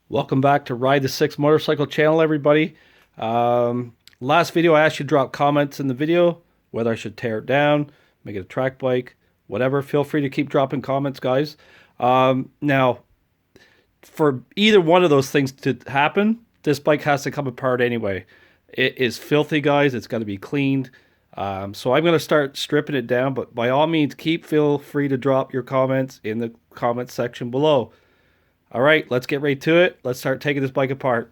Welcome back to Ride the Six Motorcycle channel, everybody. Last video I asked you to drop comments in the video, whether I should tear it down, make it a track bike, whatever. Feel free to keep dropping comments, guys. Now, for either one of those things to happen, this bike has to come apart anyway. It is filthy, guys. It's got to be cleaned. So I'm going to start stripping it down, but by all means, feel free to drop your comments in the comments section below. All right, let's get right to it. Let's start taking this bike apart.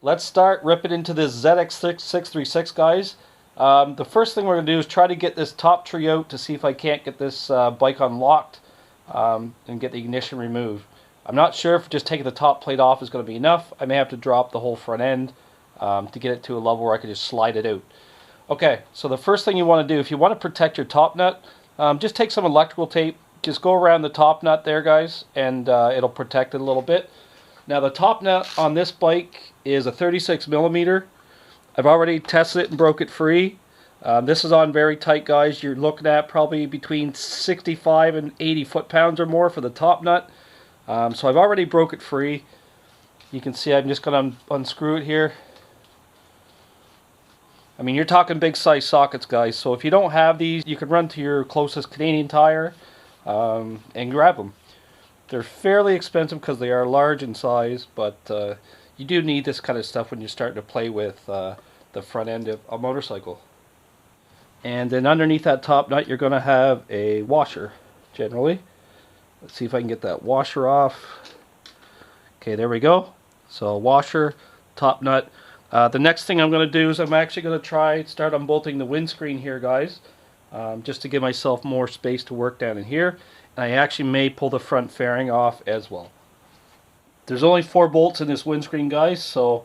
Let's start ripping into this ZX-636, guys. The first thing we're going to do is try to get this top tree out to see if I can't get this bike unlocked and get the ignition removed. I'm not sure if just taking the top plate off is going to be enough. I may have to drop the whole front end to get it to a level where I can just slide it out. Okay, so the first thing you want to do, if you want to protect your top nut, just take some electrical tape. Just go around the top nut there, guys, and it'll protect it a little bit. Now, the top nut on this bike is a 36 millimeter. I've already tested it and broke it free. This is on very tight, guys. You're looking at probably between 65 and 80 foot-pounds or more for the top nut. So I've already broke it free. You can see I'm just going to unscrew it here. I mean, you're talking big size sockets, guys. So if you don't have these, you can run to your closest Canadian Tire and grab them. They're fairly expensive because they are large in size, but you do need this kind of stuff when you're starting to play with the front end of a motorcycle. And then underneath that top nut, you're going to have a washer, generally. Let's see if I can get that washer off. Okay, there we go. So washer, top nut. The next thing I'm going to do is I'm actually going to start unbolting the windscreen here, guys. Just to give myself more space to work down in here. And I actually may pull the front fairing off as well. There's only 4 bolts in this windscreen, guys, so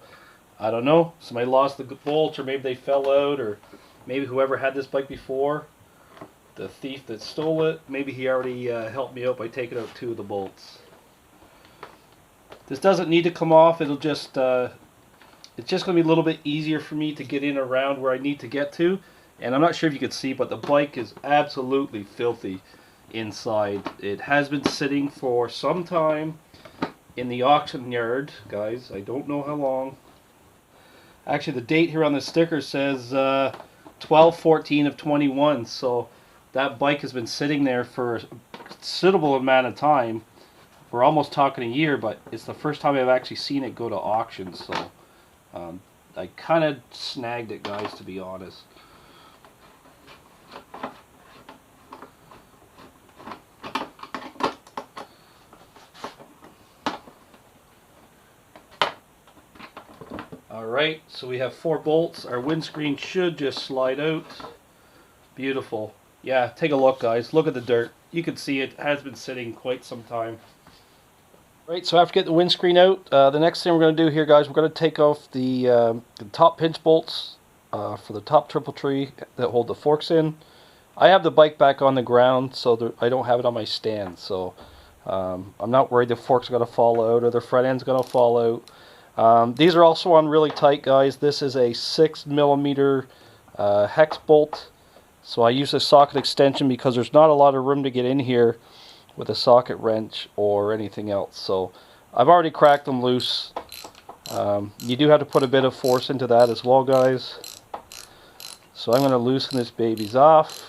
I don't know. Somebody lost the bolts, or maybe they fell out, or maybe whoever had this bike before, the thief that stole it, maybe he already helped me out by taking out 2 of the bolts. This doesn't need to come off. It'll just it's just going to be a little bit easier for me to get in around where I need to get to. And I'm not sure if you can see, but the bike is absolutely filthy inside. It has been sitting for some time in the auction yard, guys. I don't know how long. Actually, the date here on the sticker says 12/14 of 21. So that bike has been sitting there for a considerable amount of time. We're almost talking a year, but it's the first time I've actually seen it go to auction. So I kind of snagged it, guys, to be honest. Alright, so we have 4 bolts. Our windscreen should just slide out. Beautiful. Yeah, take a look, guys. Look at the dirt. You can see it has been sitting quite some time. Right, so after getting the windscreen out, the next thing we're going to do here, guys, we're going to take off the top pinch bolts for the top triple tree that hold the forks in. I have the bike back on the ground, so I don't have it on my stand. So I'm not worried the forks are going to fall out or the front end's going to fall out. These are also on really tight, guys. This is a 6 millimeter hex bolt. So I use a socket extension because there's not a lot of room to get in here with a socket wrench or anything else. So I've already cracked them loose. You do have to put a bit of force into that as well, guys. So I'm going to loosen this babies off.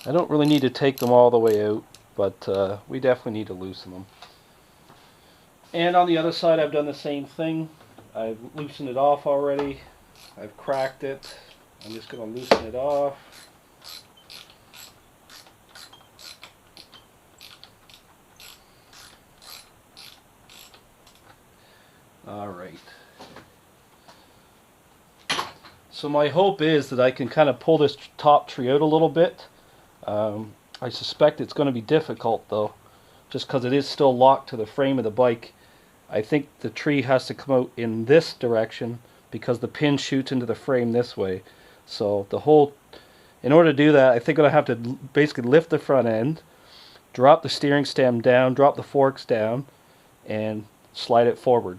I don't really need to take them all the way out, but we definitely need to loosen them. And on the other side, I've done the same thing. I've loosened it off already. I've cracked it. I'm just going to loosen it off. Alright. So my hope is that I can kind of pull this top tree out a little bit. I suspect it's going to be difficult, though, just because it is still locked to the frame of the bike. I think the tree has to come out in this direction because the pin shoots into the frame this way. So in order to do that, I think I'm going to have to basically lift the front end, drop the steering stem down, drop the forks down, and slide it forward.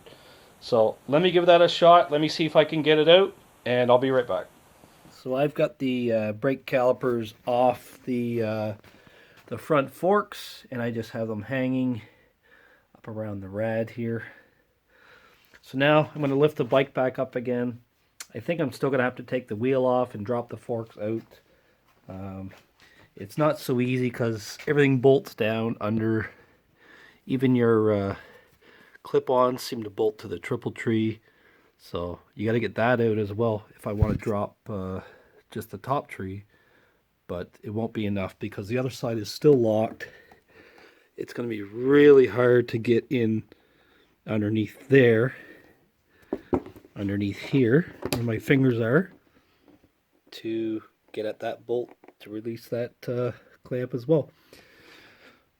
So let me give that a shot. Let me see if I can get it out, and I'll be right back. So I've got the brake calipers off the front forks, and I just have them hanging up around the rad here. So now I'm going to lift the bike back up again. I think I'm still going to have to take the wheel off and drop the forks out. It's not so easy because everything bolts down under. Even your clip-ons seem to bolt to the triple tree. So you got to get that out as well if I want to drop just the top tree. But it won't be enough because the other side is still locked. It's going to be really hard to get in underneath there, underneath here where my fingers are, to get at that bolt to release that clamp as well.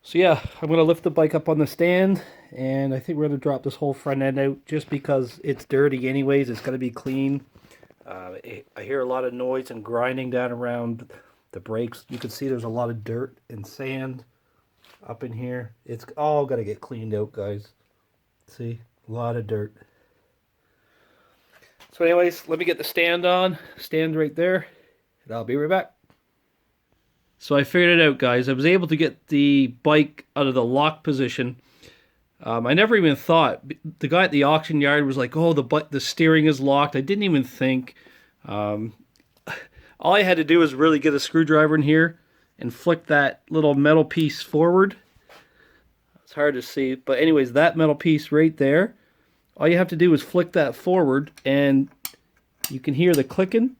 So yeah, I'm going to lift the bike up on the stand, and I think we're going to drop this whole front end out just because it's dirty anyways. It's got to be clean. I hear a lot of noise and grinding down around the brakes. You can see there's a lot of dirt and sand up in here. It's all got to get cleaned out, guys. See, a lot of dirt. So anyways, let me get the stand on. Stand right there, and I'll be right back. So I figured it out, guys. I was able to get the bike out of the lock position. I never even thought. The guy at the auction yard was like, oh, the steering is locked. I didn't even think. All I had to do was really get a screwdriver in here and flick that little metal piece forward. It's hard to see, but anyways, that metal piece right there, all you have to do is flick that forward, and you can hear the clicking.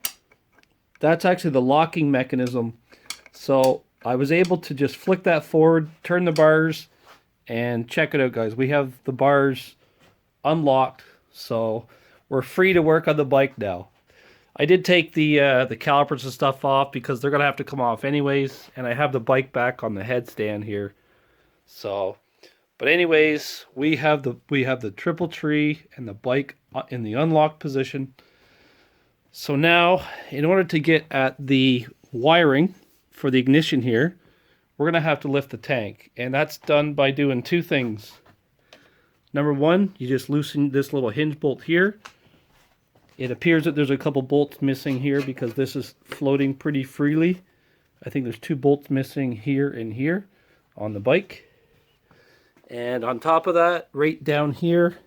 That's actually the locking mechanism. So I was able to just flick that forward, turn the bars, and check it out, guys. We have the bars unlocked, so we're free to work on the bike now. I did take the calipers and stuff off because they're gonna have to come off anyways, and I have the bike back on the headstand here. So, but anyways, we have the triple tree and the bike in the unlocked position. So now, in order to get at the wiring for the ignition here, we're gonna have to lift the tank, and that's done by doing two things. Number one, you just loosen this little hinge bolt here. It appears that there's a couple bolts missing here because this is floating pretty freely. I think there's two bolts missing here and here on the bike. And on top of that, right down here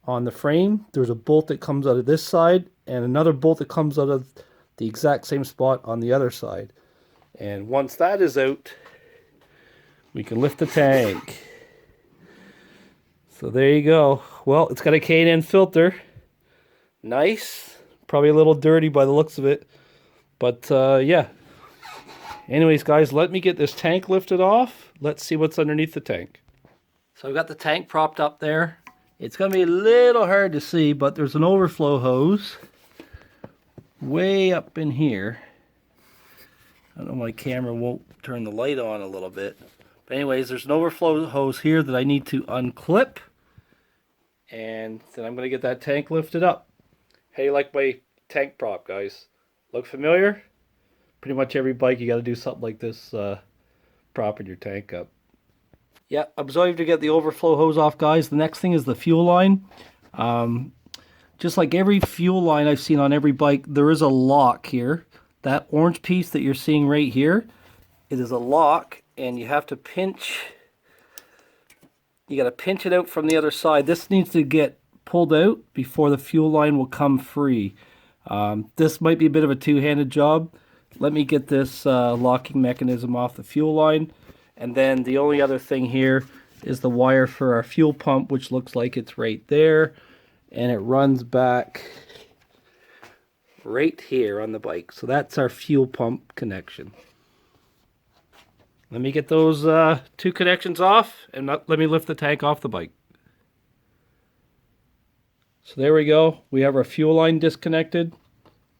on the frame, there's a bolt that comes out of this side and another bolt that comes out of the exact same spot on the other side. And once that is out, we can lift the tank. So there you go. Well, it's got a K&N filter. Nice. Probably a little dirty by the looks of it. But yeah. Anyways, guys, let me get this tank lifted off. Let's see what's underneath the tank. So I've got the tank propped up there. It's going to be a little hard to see, but there's an overflow hose way up in here. I don't know, my camera won't turn the light on a little bit. But anyways, there's an overflow hose here that I need to unclip. And then I'm going to get that tank lifted up. How do you like my tank prop, guys? Look familiar? Pretty much every bike you got to do something like this, propping your tank up. Yeah, I'm sorry to get the overflow hose off, guys. The next thing is the fuel line. Just like every fuel line I've seen on every bike, there is a lock here. That orange piece that you're seeing right here, it is a lock, and you have to pinch. You got to pinch it out from the other side. This needs to get pulled out before the fuel line will come free. This might be a bit of a two-handed job. Let me get this locking mechanism off the fuel line, and then the only other thing here is the wire for our fuel pump, which looks like it's right there, and it runs back right here on the bike. So that's our fuel pump connection. Let me get those two connections off, and let me lift the tank off the bike. So there we go. We have our fuel line disconnected.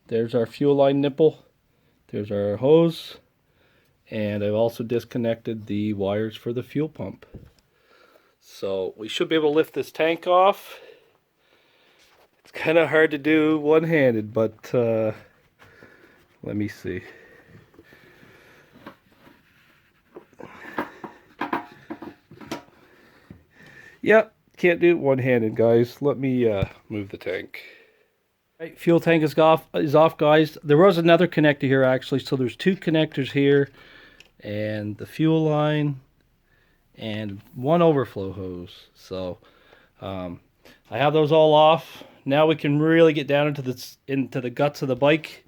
There's our fuel line nipple. There's our hose. And I've also disconnected the wires for the fuel pump. So we should be able to lift this tank off. It's kind of hard to do one-handed, but let me see. Yep, can't do it one-handed, guys. Let me move the tank. Right, fuel tank is off, guys. There was another connector here, actually. So there's two connectors here, and the fuel line and one overflow hose. So I have those all off. Now we can really get down into the guts of the bike.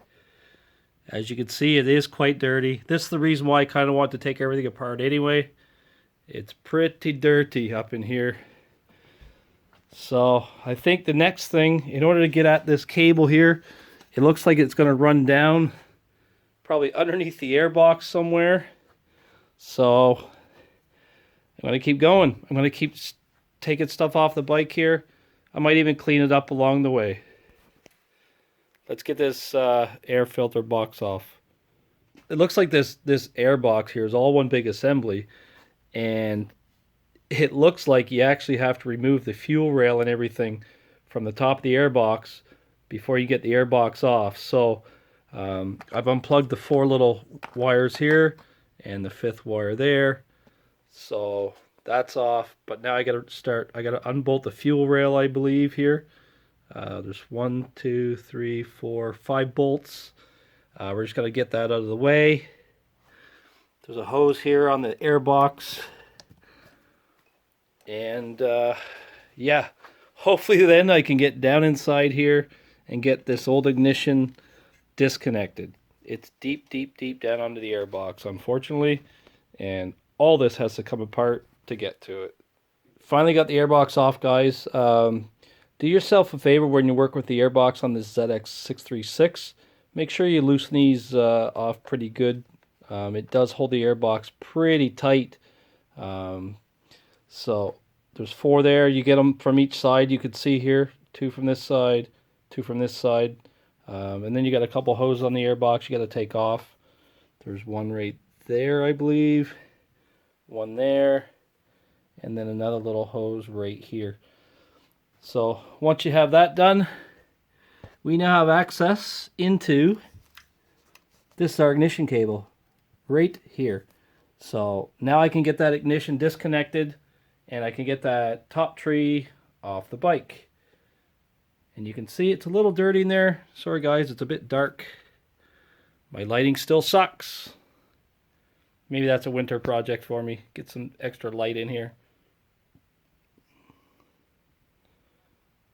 As you can see, it is quite dirty. This is the reason why I kind of want to take everything apart anyway. It's pretty dirty up in here. So I think the next thing, in order to get at this cable here, it looks like it's going to run down probably underneath the airbox somewhere. So I'm going to keep going. I'm going to keep taking stuff off the bike here. I might even clean it up along the way. Let's get this air filter box off. It looks like this air box here is all one big assembly, and it looks like you actually have to remove the fuel rail and everything from the top of the air box before you get the air box off. So I've unplugged the 4 little wires here and the 5th wire there. So that's off, but now I gotta unbolt the fuel rail, I believe, here. There's 1, 2, 3, 4, 5 bolts. We're just gonna get that out of the way. There's a hose here on the air box. And yeah, hopefully then I can get down inside here and get this old ignition disconnected. It's deep, deep, deep down under the air box, unfortunately, and all this has to come apart to get to it. Finally got the airbox off, guys. Do yourself a favor when you work with the airbox on this ZX-636. Make sure you loosen these off pretty good. It does hold the airbox pretty tight. So there's 4 there. You get them from each side. You could see here, 2 from this side, 2 from this side. And then you got a couple hoses on the airbox you got to take off. There's 1 right there, I believe. 1 there. And then another little hose right here. So once you have that done, we now have access into this our ignition cable right here. So now I can get that ignition disconnected and I can get that top tree off the bike. And you can see it's a little dirty in there. Sorry guys, it's a bit dark. My lighting still sucks. Maybe that's a winter project for me. Get some extra light in here.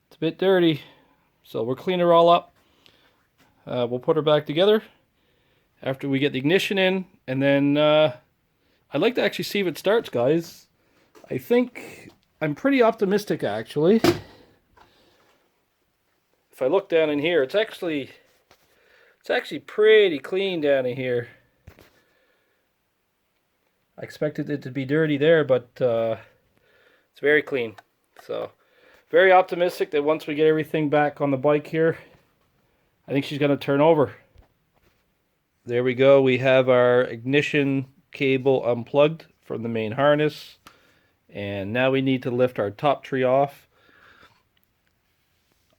It's a bit dirty. So we'll clean her all up. We'll put her back together after we get the ignition in. And then I'd like to actually see if it starts, guys. I think I'm pretty optimistic, actually. If I look down in here, it's actually pretty clean down in here. I expected it to be dirty there, but it's very clean. So very optimistic that once we get everything back on the bike here, I think she's going to turn over. There we go. We have our ignition cable unplugged from the main harness. And now we need to lift our top tree off.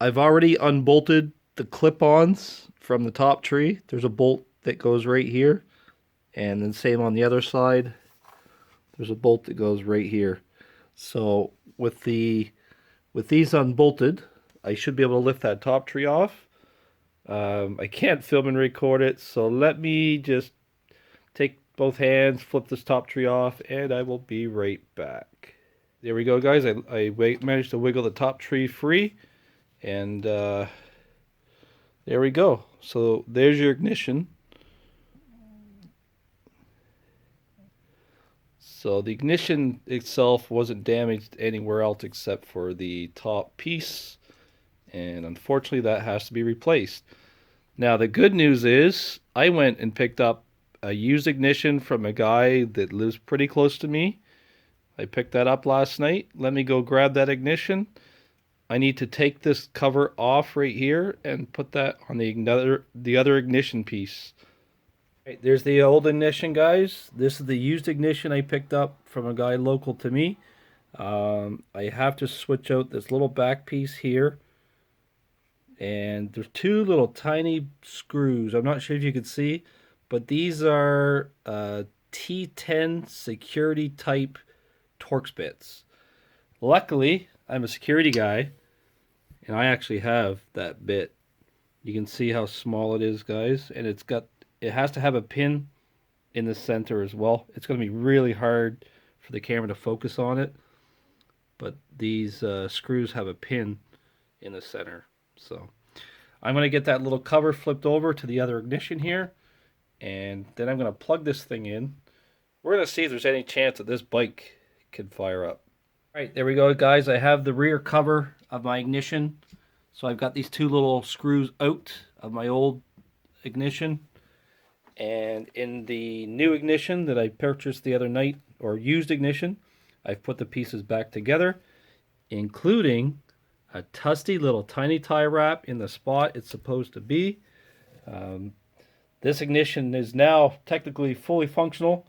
I've already unbolted the clip-ons from the top tree. There's a bolt that goes right here. And then same on the other side. There's a bolt that goes right here. So with these unbolted, I should be able to lift that top tree off. I can't film and record it, so let me just take both hands, flip this top tree off, and I will be right back. There we go, guys. I managed to wiggle the top tree free, and there we go. So there's your ignition. So the ignition itself wasn't damaged anywhere else except for the top piece, and unfortunately that has to be replaced. Now the good news is I went and picked up a used ignition from a guy that lives pretty close to me. I picked that up last night. Let me go grab that ignition. I need to take this cover off right here and put that on the other ignition piece. Right, there's the old ignition, guys. This is the used ignition I picked up from a guy local to me. I have to switch out this little back piece here. And there's 2 little tiny screws. I'm not sure if you can see, but these are T10 security type Torx bits. Luckily, I'm a security guy, and I actually have that bit. You can see how small it is, guys, and it has to have a pin in the center as well. It's going to be really hard for the camera to focus on it. But these screws have a pin in the center. So I'm going to get that little cover flipped over to the other ignition here. And then I'm going to plug this thing in. We're going to see if there's any chance that this bike can fire up. All right, there we go, guys. I have the rear cover of my ignition. So I've got these two little screws out of my old ignition. And in the new ignition that I purchased the other night, or used ignition, I've put the pieces back together, including a tusty little tiny tie wrap in the spot it's supposed to be. This ignition is now technically fully functional.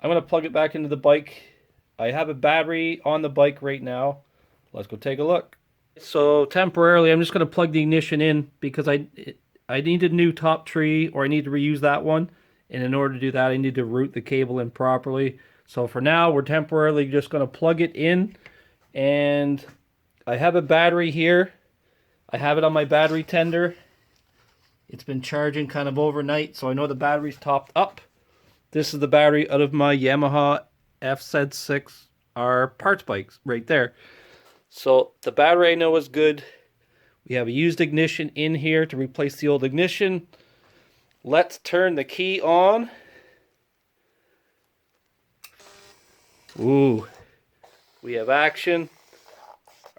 I'm going to plug it back into the bike. I have a battery on the bike right now. Let's go take a look. So temporarily, I'm just going to plug the ignition in because I need a new top tree, or I need to reuse that one. And in order to do that, I need to route the cable in properly. So for now, we're temporarily just going to plug it in. And I have a battery here. I have it on my battery tender. It's been charging kind of overnight, so I know the battery's topped up. This is the battery out of my Yamaha ZX-6R parts bikes right there. So the battery I know is good. We have a used ignition in here to replace the old ignition. Let's turn the key on. Ooh, we have action.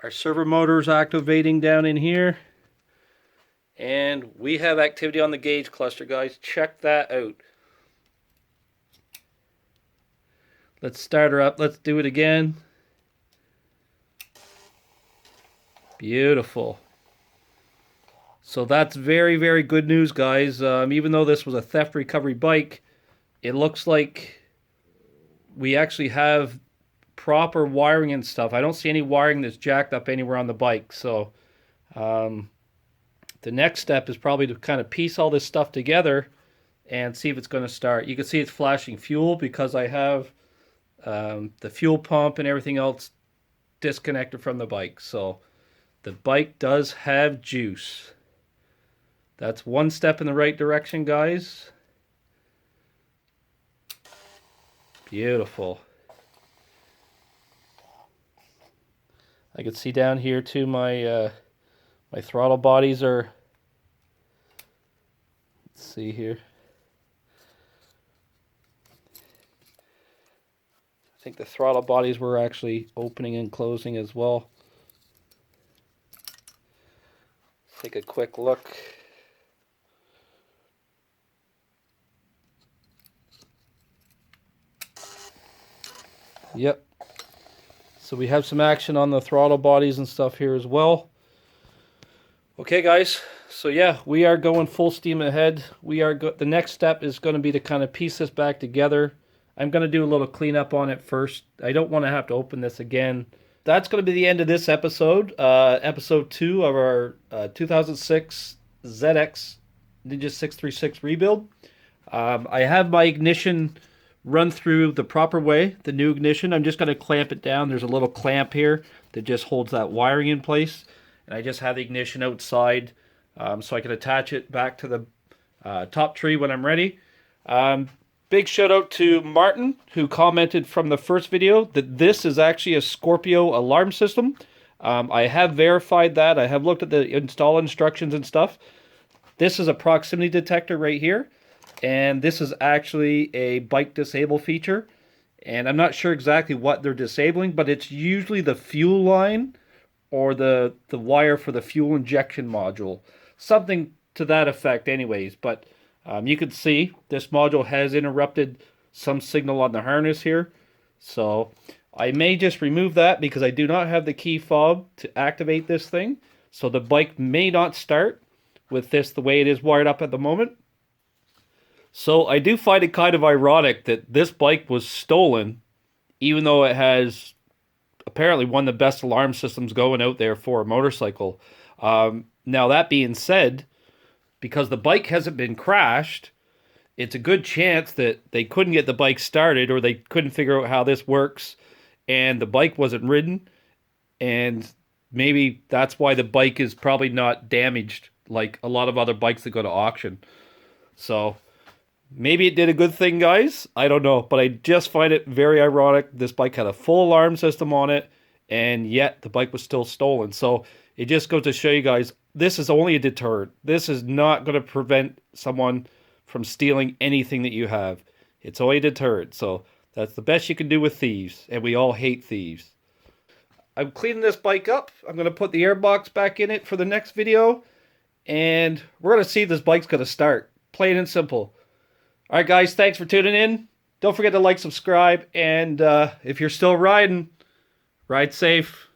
Our servo motor is activating down in here. And we have activity on the gauge cluster, guys. Check that out. Let's start her up. Let's do it again. Beautiful. So that's very, very good news, guys. Even though this was a theft recovery bike, it looks like we actually have proper wiring and stuff. I don't see any wiring that's jacked up anywhere on the bike. So the next step is probably to kind of piece all this stuff together and see if it's going to start. You can see it's flashing fuel because I have the fuel pump and everything else disconnected from the bike. So the bike does have juice. That's one step in the right direction, guys. Beautiful. I can see down here too, my my throttle bodies are, let's see here. I think the throttle bodies were actually opening and closing as well. Take a quick look. Yep. So we have some action on the throttle bodies and stuff here as well. Okay, guys. So yeah, we are going full steam ahead. The next step is going to be to kind of piece this back together. I'm going to do a little cleanup on it first. I don't want to have to open this again. That's going to be the end of this episode. Episode 2 of our 2006 ZX Ninja 636 rebuild. I have my ignition run through the proper way, the new ignition. I'm just going to clamp it down. There's a little clamp here that just holds that wiring in place. And I just have the ignition outside so I can attach it back to the top tree when I'm ready. Big shout out to Martin, who commented from the first video that this is actually a Scorpio alarm system. I have verified that. I have looked at the install instructions and stuff. This is a proximity detector right here. And this is actually a bike disable feature. And I'm not sure exactly what they're disabling, but it's usually the fuel line or the wire for the fuel injection module. Something to that effect anyways. But you can see this module has interrupted some signal on the harness here. So I may just remove that because I do not have the key fob to activate this thing. So the bike may not start with this the way it is wired up at the moment. So I do find it kind of ironic that this bike was stolen, even though it has apparently one of the best alarm systems going out there for a motorcycle. Now that being said, because the bike hasn't been crashed, it's a good chance that they couldn't get the bike started or they couldn't figure out how this works and the bike wasn't ridden. And maybe that's why the bike is probably not damaged like a lot of other bikes that go to auction. So Maybe it did a good thing, guys. I don't know, but I just find it very ironic. This bike had a full alarm system on it, and yet the bike was still stolen. So it just goes to show you guys, this is only a deterrent. This is not going to prevent someone from stealing anything that you have. It's only a deterrent. So that's the best you can do with thieves, and we all hate thieves. I'm cleaning this bike up. I'm going to put the airbox back in it for the next video, and we're going to see if this bike's going to start. Plain and simple. All right, guys, thanks for tuning in. Don't forget to like, subscribe, and if you're still riding, ride safe.